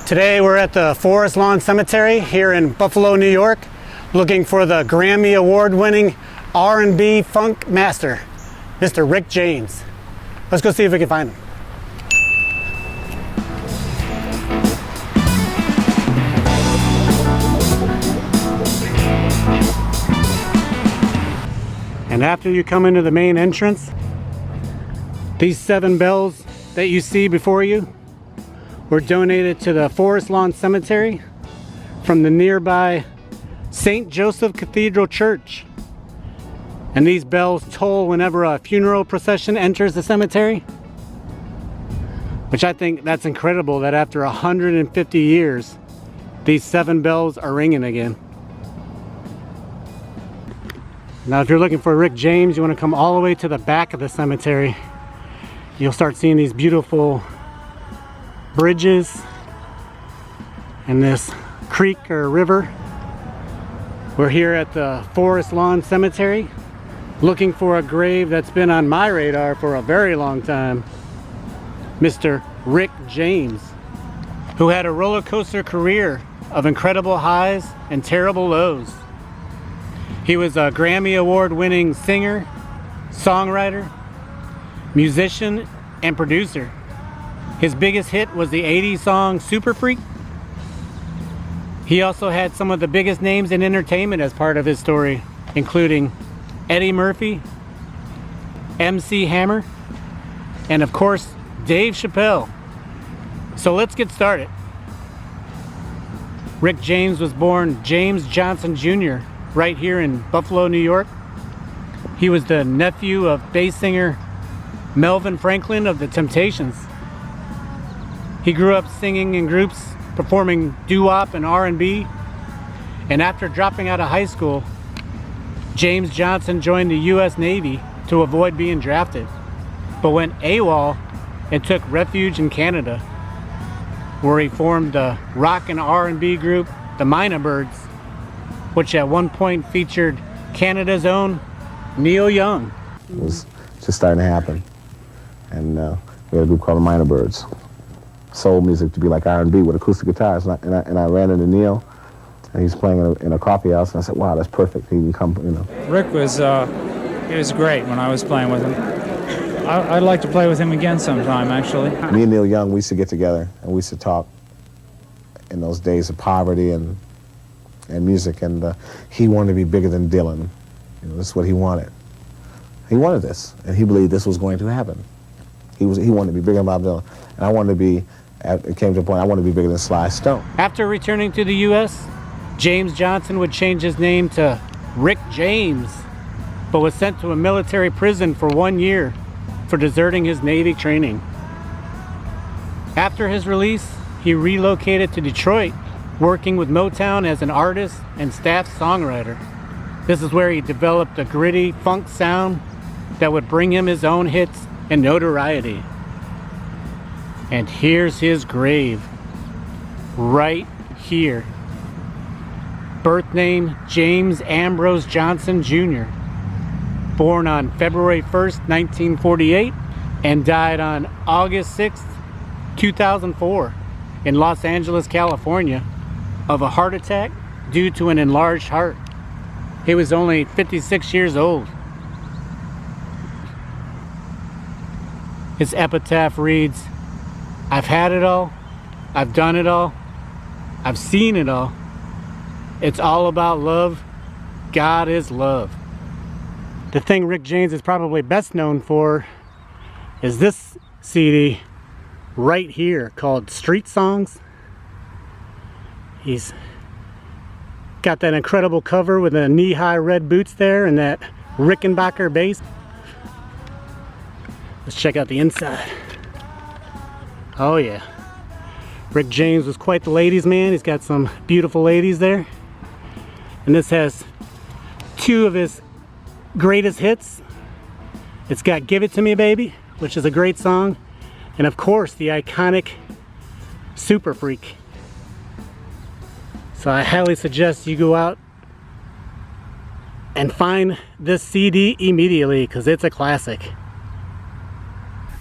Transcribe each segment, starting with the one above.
Today we're at the Forest Lawn Cemetery here in Buffalo, New York, looking for the Grammy Award-winning R&B funk master, Mr. Rick James. Let's go see if we can find him. And after you come into the main entrance, these 7 bells that you see before you were donated to the Forest Lawn Cemetery from the nearby St. Joseph Cathedral Church. And these bells toll whenever a funeral procession enters the cemetery, which I think that's incredible that after 150 years, these 7 bells are ringing again. Now, if you're looking for Rick James, you want to come all the way to the back of the cemetery. You'll start seeing these beautiful bridges and this creek or river. We're here at the Forest Lawn Cemetery looking for a grave that's been on my radar for a very long time. Mr. Rick James, who had a roller coaster career of incredible highs and terrible lows. He was a Grammy Award-winning singer, songwriter, musician, and producer. His biggest hit was the 80s song Super Freak. He also had some of the biggest names in entertainment as part of his story, including Eddie Murphy, MC Hammer, and of course, Dave Chappelle. So let's get started. Rick James was born James Johnson Jr. right here in Buffalo, New York. He was the nephew of bass singer Melvin Franklin of the Temptations. He grew up singing in groups, performing doo-wop and R&B, and after dropping out of high school, James Johnson joined the U.S. Navy to avoid being drafted, but went AWOL and took refuge in Canada, where he formed the rock and R&B group, the Mynah, which at one point featured Canada's own Neil Young. It was just starting to happen, and we had a group called the Mynah. Soul music to be like R&B with acoustic guitars, and I ran into Neil, and he's playing in a coffee house, and I said, wow, that's perfect. He can come, you know. Rick was, he was great when I was playing with him. I'd like to play with him again sometime, actually. Me and Neil Young, we used to get together, and we used to talk in those days of poverty and music, and he wanted to be bigger than Dylan. You know, this is what he wanted. He wanted this, and he believed this was going to happen. He wanted to be bigger than Bob Dylan, and I wanted to be. It came to a point I wanted to be bigger than Sly Stone. After returning to the U.S., James Johnson would change his name to Rick James, but was sent to a military prison for 1 year for deserting his Navy training. After his release, he relocated to Detroit, working with Motown as an artist and staff songwriter. This is where he developed a gritty funk sound that would bring him his own hits and notoriety. And here's his grave, right here. Birth name, James Ambrose Johnson Jr. Born on February 1st, 1948, and died on August 6th, 2004 in Los Angeles, California, of a heart attack due to an enlarged heart. He was only 56 years old. His epitaph reads, "I've had it all, I've done it all, I've seen it all. It's all about love. God is love." The thing Rick James is probably best known for is this CD right here called Street Songs. He's got that incredible cover with the knee-high red boots there and that Rickenbacker bass. Let's check out the inside. Oh yeah, Rick James was quite the ladies' man. He's got some beautiful ladies there. And this has 2 of his greatest hits. It's got Give It To Me Baby, which is a great song, and of course the iconic Super Freak. So I highly suggest you go out and find this CD immediately, because it's a classic.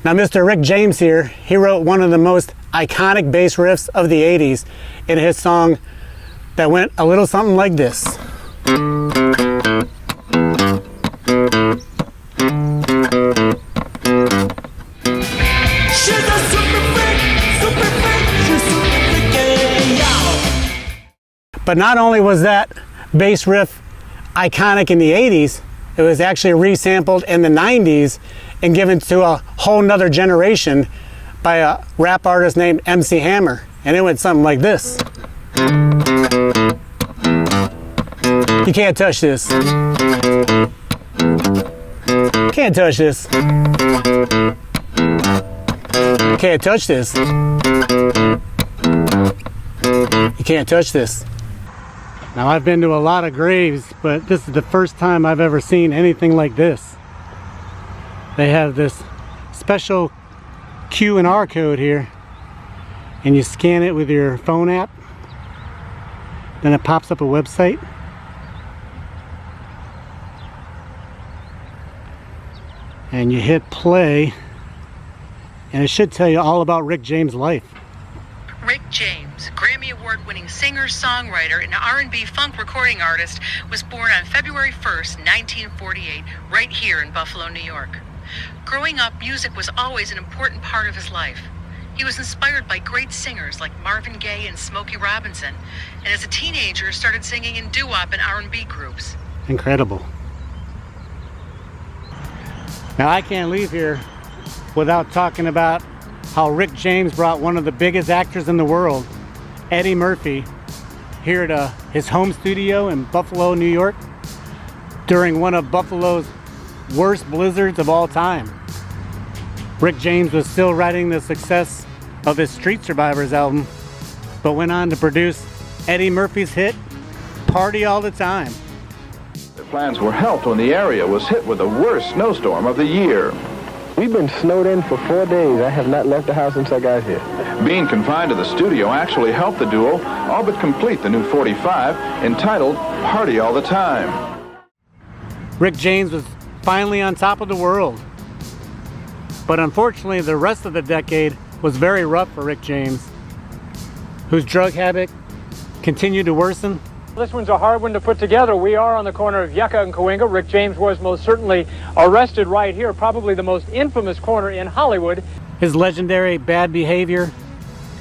Now, Mr. Rick James here, he wrote one of the most iconic bass riffs of the 80s in his song that went a little something like this. But not only was that bass riff iconic in the 80s, it was actually resampled in the 90s and given to a whole nother generation by a rap artist named MC Hammer. And it went something like this. You can't touch this. Can't touch this. Can't touch this. You can't touch this. Now, I've been to a lot of graves, but this is the first time I've ever seen anything like this. They have this special QR code here, and you scan it with your phone app. Then it pops up a website. And you hit play, and it should tell you all about Rick James' life. Rick James, Grammy Award-winning singer, songwriter, and R&B funk recording artist, was born on February 1st, 1948, right here in Buffalo, New York. Growing up, music was always an important part of his life. He was inspired by great singers like Marvin Gaye and Smokey Robinson, and as a teenager started singing in doo-wop and R&B groups. Incredible. Now, I can't leave here without talking about how Rick James brought one of the biggest actors in the world, Eddie Murphy, here to his home studio in Buffalo, New York, during one of Buffalo's worst blizzards of all time. Rick James was still writing the success of his Street Survivors album, but went on to produce Eddie Murphy's hit, Party All the Time. Their plans were helped when the area was hit with the worst snowstorm of the year. We've been snowed in for 4 days. I have not left the house since I got here. Being confined to the studio actually helped the duo all but complete the new 45, entitled Party All the Time. Rick James was finally on top of the world. But unfortunately, the rest of the decade was very rough for Rick James, whose drug habit continued to worsen. This one's a hard one to put together. We are on the corner of Yucca and Cahuenga. Rick James was most certainly arrested right here, probably the most infamous corner in Hollywood. His legendary bad behavior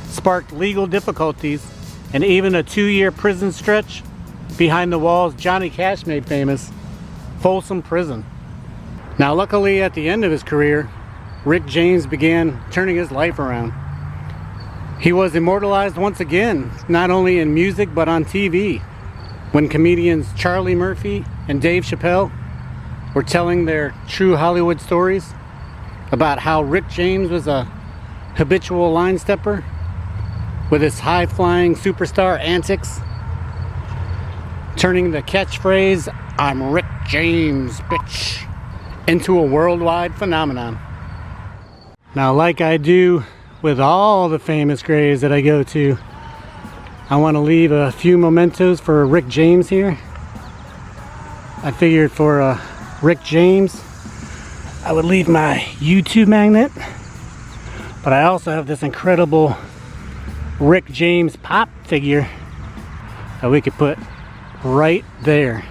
sparked legal difficulties and even a 2-year prison stretch behind the walls Johnny Cash made famous, Folsom Prison. Now, luckily, at the end of his career, Rick James began turning his life around. He was immortalized once again, not only in music but on TV, when comedians Charlie Murphy and Dave Chappelle were telling their true Hollywood stories about how Rick James was a habitual line stepper with his high-flying superstar antics, turning the catchphrase, "I'm Rick James, bitch," into a worldwide phenomenon. Now, like I do with all the famous graves that I go to, I want to leave a few mementos for Rick James here. I figured for Rick James, I would leave my YouTube magnet, but I also have this incredible Rick James pop figure that we could put right there.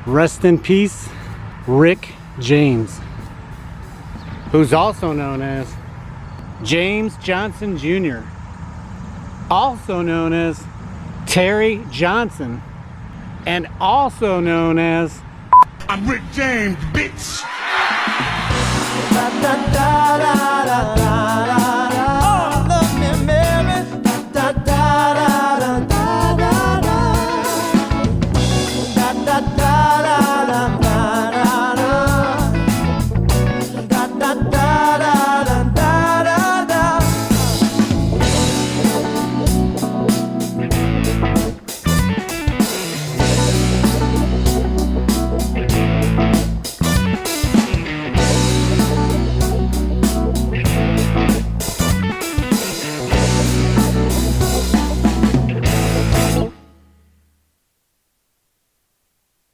Rest in peace, Rick James, who's also known as James Johnson Jr., also known as Terry Johnson, and also known as I'm Rick James, bitch.